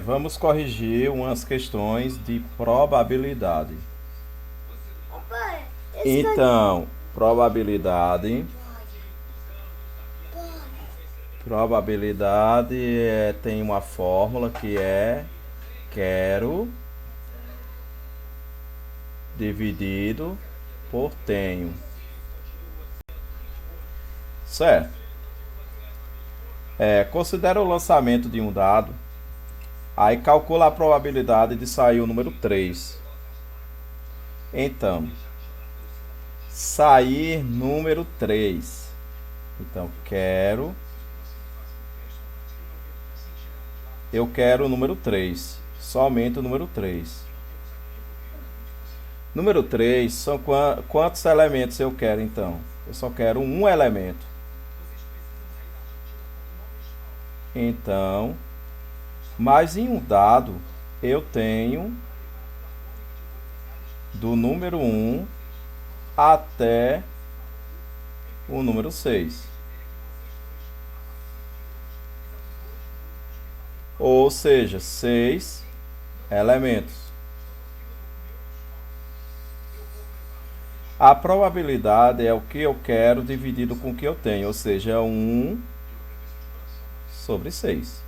Vamos corrigir umas questões de probabilidade. Papai, esse Então, probabilidade. Probabilidade tem uma fórmula que é quero dividido por tenho. Certo? Considera o lançamento de um dado. Aí calcula a probabilidade de sair o número 3. Então, sair número 3. Então, eu quero o número 3. Somente o número 3. Número 3 são quantos elementos eu quero então? Eu só quero um elemento. Então, mas em um dado eu tenho do número 1 até o número 6. Ou seja, 6 elementos. A probabilidade é o que eu quero dividido com o que eu tenho, ou seja, 1 sobre 6.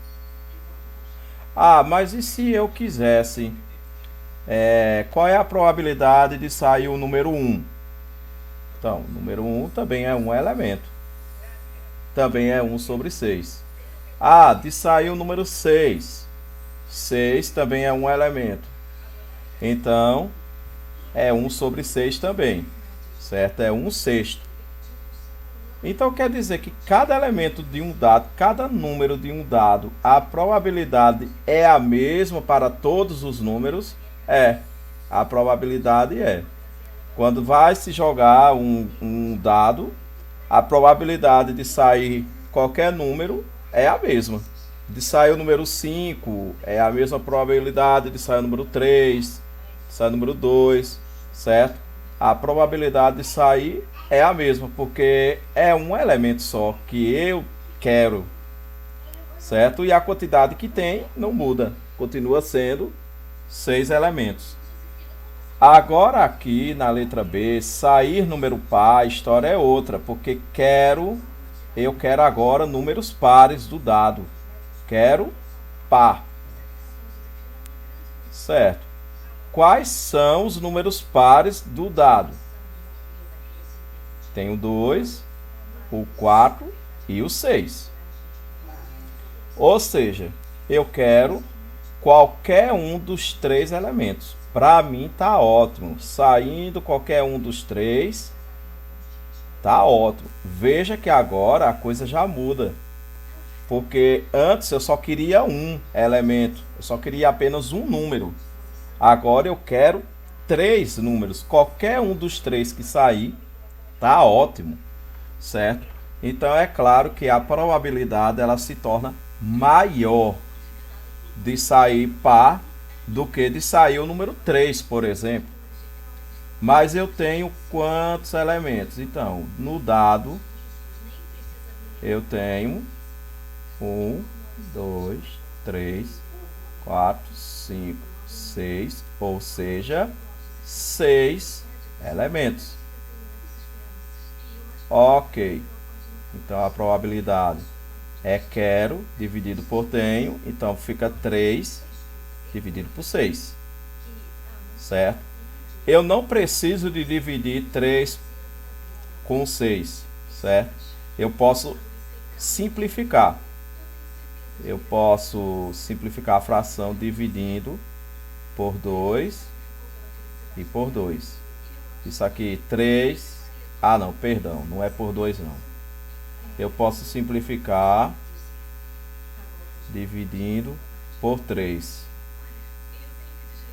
Ah, mas e se eu quisesse? Qual é a probabilidade de sair o número 1? Então, o número 1 também é um elemento. Também é 1 sobre 6. Ah, de sair o número 6. 6 também é um elemento. Então, é 1 sobre 6 também. Certo? É 1 sexto. Então quer dizer que cada elemento de um dado, cada número de um dado, a probabilidade é a mesma para todos os números? A probabilidade é. Quando vai se jogar um dado, a probabilidade de sair qualquer número é a mesma. De sair o número 5 é a mesma probabilidade de sair o número 3, de sair o número 2, certo? A probabilidade de sair é a mesma, porque é um elemento só que eu quero, certo? E a quantidade que tem não muda, continua sendo 6 elementos. Agora aqui na letra B, sair número par, a história é outra, porque eu quero agora números pares do dado. Quero par. Certo. Quais são os números pares do dado? Tem o 2, o 4 e o 6. Ou seja, eu quero qualquer um dos 3 elementos. Para mim tá ótimo. Saindo qualquer um dos 3, tá ótimo. Veja que agora a coisa já muda. Porque antes eu só queria um elemento. Eu só queria apenas um número. Agora eu quero 3 números. Qualquer um dos 3 que sair, tá ótimo. Certo? Então é claro que a probabilidade ela se torna maior de sair par do que de sair o número 3, por exemplo. Mas eu tenho quantos elementos? Então, no dado, eu tenho 1, 2, 3, 4, 5, 6, ou seja, 6 elementos. Ok. Então, a probabilidade é quero dividido por tenho, então fica 3 dividido por 6, certo? Eu não preciso de dividir 3 com 6, certo? Eu posso simplificar. Eu posso simplificar a fração dividindo por 2 e por 2. Isso aqui 3. Ah, não, perdão, não é por 2 não. Eu posso simplificar dividindo por 3.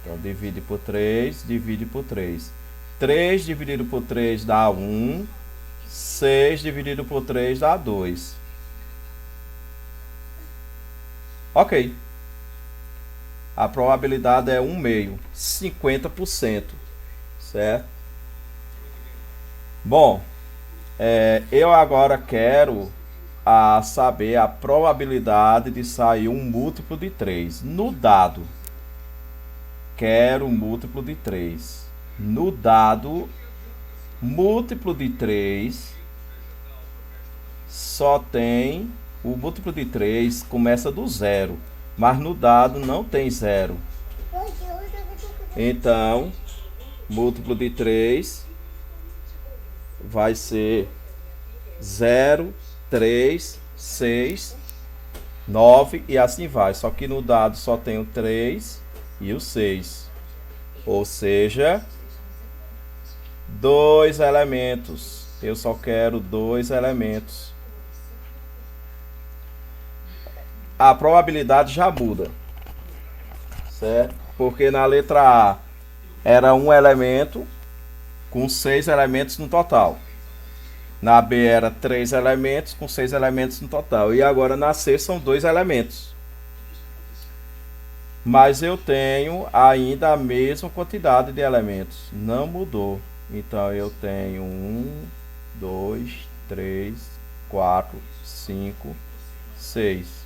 Então, divide por 3, divide por 3. 3 dividido por 3 dá 1. 6 dividido por 3 dá 2. Ok. A probabilidade é 1 meio, 50%. Certo? Bom, eu agora quero a saber a probabilidade de sair um múltiplo de 3. No dado, quero um múltiplo de 3. No dado, múltiplo de 3 só tem... O múltiplo de 3 começa do zero, mas no dado não tem zero. Então, múltiplo de 3 vai ser 0, 3, 6, 9 e assim vai. Só que no dado só tem o 3 e o 6. Ou seja, 2 elementos. Eu só quero 2 elementos. A probabilidade já muda, certo? Porque na letra A era um elemento com 6 elementos no total. Na B era 3 elementos com 6 elementos no total. E agora na C são 2 elementos. Mas eu tenho ainda a mesma quantidade de elementos. Não mudou. Então eu tenho 1, 2, 3, 4, 5, 6.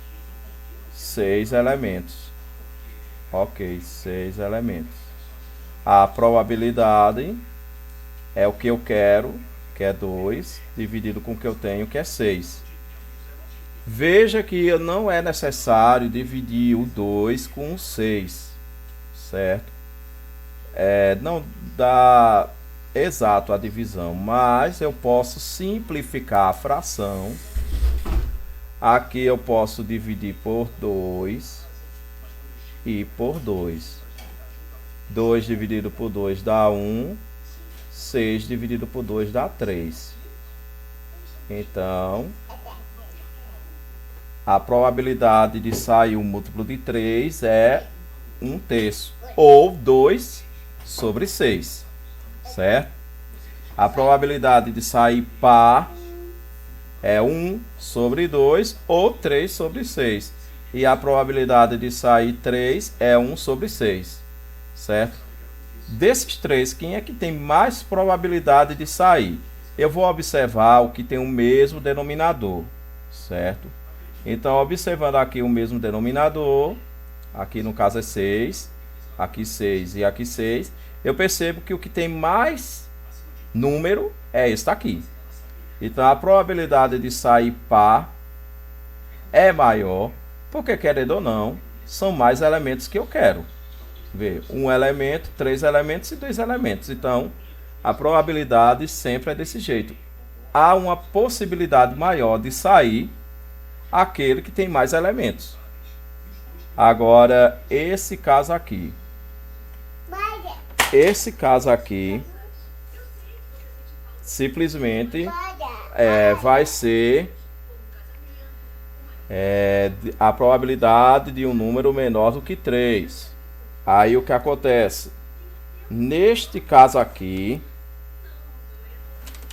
6 elementos. Ok, 6 elementos. A probabilidade é o que eu quero, que é 2, dividido com o que eu tenho, que é 6. Veja que não é necessário dividir o 2 com o 6, certo? Não dá exato a divisão, mas eu posso simplificar a fração. Aqui eu posso dividir por 2 e por 2. 2 dividido por 2 dá 1. 6 dividido por 2 dá 3. Então, a probabilidade de sair um múltiplo de 3 é 1/3. Ou 2 sobre 6. Certo? A probabilidade de sair par é 1 sobre 2 ou 3 sobre 6. E a probabilidade de sair 3 é 1 sobre 6. Certo? Desses 3, quem é que tem mais probabilidade de sair? Eu vou observar o que tem o mesmo denominador. Certo? Então, observando aqui o mesmo denominador, aqui no caso é 6, aqui 6 e aqui 6, eu percebo que o que tem mais número é esse aqui. Então, a probabilidade de sair par é maior, porque, querendo ou não, são mais elementos que eu quero. Vê, um elemento, 3 elementos e 2 elementos. Então, a probabilidade sempre é desse jeito. Há uma possibilidade maior de sair aquele que tem mais elementos. Agora, esse caso aqui. Esse caso aqui, simplesmente vai ser a probabilidade de um número menor do que 3. Aí o que acontece? Neste caso aqui,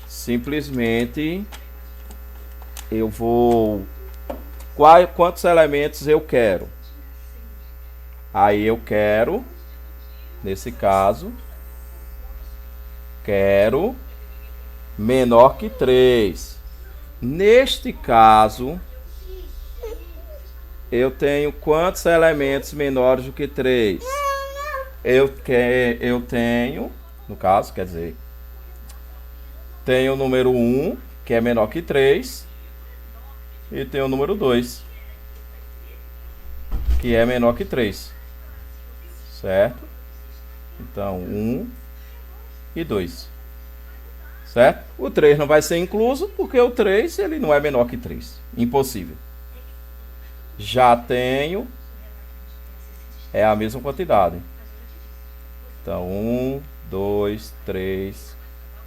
simplesmente eu vou... Quantos elementos eu quero? Aí eu quero, nesse caso, quero menor que 3. Neste caso, eu tenho quantos elementos menores do que 3? Eu tenho, no caso, quer dizer, tenho o número 1, que é menor que 3, e tenho o número 2, que é menor que 3, certo? Então, 1 e 2, certo? O 3 não vai ser incluso, porque o 3 ele não é menor que 3, impossível. Já tenho, é a mesma quantidade. Então, 1, 2, 3,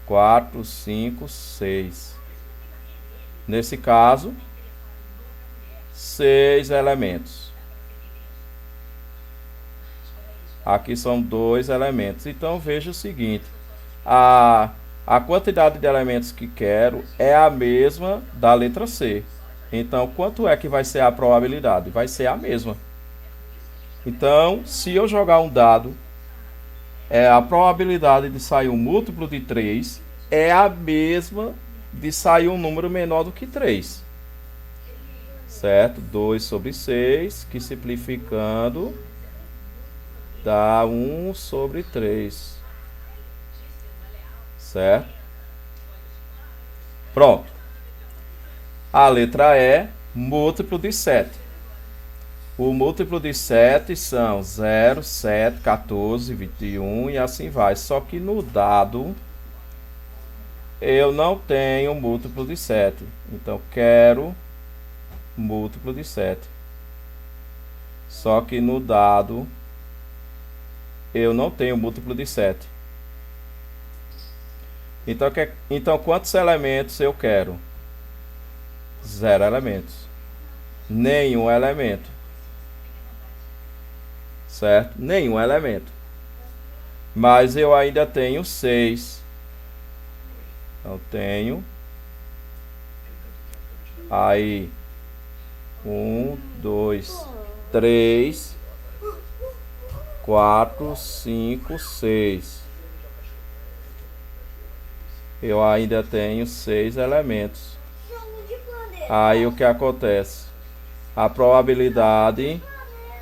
4, 5, 6. Nesse caso, 6 elementos. Aqui são 2 elementos. Então, veja o seguinte. A quantidade de elementos que quero é a mesma da letra C. Então, quanto é que vai ser a probabilidade? Vai ser a mesma. Então, se eu jogar um dado, a probabilidade de sair um múltiplo de 3 é a mesma de sair um número menor do que 3. certo? 2 sobre 6, que simplificando dá 1 sobre 3, certo? Pronto. A letra E, múltiplo de 7. O múltiplo de 7 são 0, 7, 14, 21 e assim vai. Só que no dado eu não tenho múltiplo de 7. Então quero múltiplo de 7. Só que no dado eu não tenho múltiplo de 7. Então quantos elementos eu quero? 0 elementos. Nenhum elemento. Certo? Nenhum elemento. Mas eu ainda tenho 6. Então tenho aí 1, 2, 3, 4, 5, 6. Eu ainda tenho 6 elementos. Aí o que acontece? A probabilidade,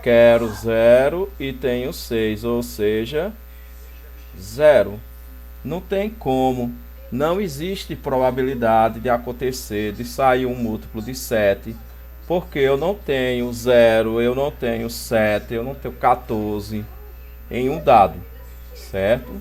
quero 0 e tenho 6, ou seja, 0. Não tem como. Não existe probabilidade de acontecer, de sair um múltiplo de 7, porque eu não tenho 0, eu não tenho 7, eu não tenho 14 em um dado, certo?